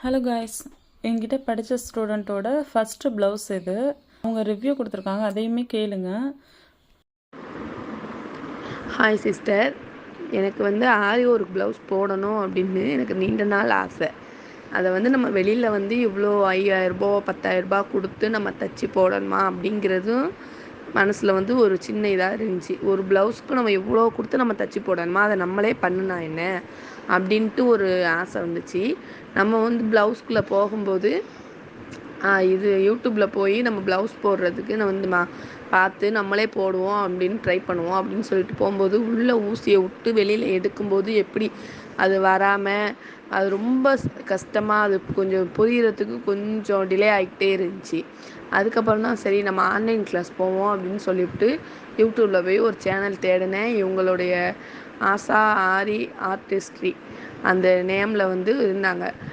Hello guys, என்கிட்ட படித்த ஸ்டூடெண்ட்டோட first blouse இது. அவங்க ரிவ்யூ கொடுத்துருக்காங்க, அதையுமே கேளுங்க. ஹாய் சிஸ்டர், எனக்கு ஆரி ஒரு ப்ளவுஸ் போடணும் அப்படின்னு எனக்கு நீண்ட நாள் ஆசை. அதை நம்ம வெளியில் இவ்வளோ 5000 10,000 கொடுத்து நம்ம தச்சு போடணுமா அப்படிங்கிறதும் மனசில் ஒரு சின்ன இதாக இருந்துச்சு. ஒரு ப்ளவுஸ்க்கு நம்ம இவ்வளோ கொடுத்து நம்ம தச்சு போடணுமா, அதை நம்மளே பண்ணுனா என்ன அப்படின்ட்டு ஒரு ஆசை வந்துச்சு. நம்ம ப்ளவுஸ்குள்ளே போகும்போது இது யூடியூப்பில் போய் நம்ம ப்ளவுஸ் போடுறதுக்கு நான் பார்த்து நம்மளே போடுவோம் அப்படின்னு ட்ரை பண்ணுவோம் அப்படின்னு சொல்லிட்டு போகும்போது உள்ளே ஊசியை விட்டு வெளியில் எடுக்கும்போது எப்படி அது வராமல் அது ரொம்ப கஷ்டமாக, அது கொஞ்சம் புரிகிறதுக்கு கொஞ்சம் டிலே ஆகிக்கிட்டே இருந்துச்சு. அதுக்கப்புறம் தான் சரி நம்ம ஆன்லைன் கிளாஸ் போவோம் அப்படின்னு சொல்லிவிட்டு யூடியூப்பில் போய் ஒரு சேனல் தேடினேன். இவங்களுடைய ஆசா ஆரி ஆர்டிஸ்ட்ரி அந்த நேமில் இருந்தாங்க.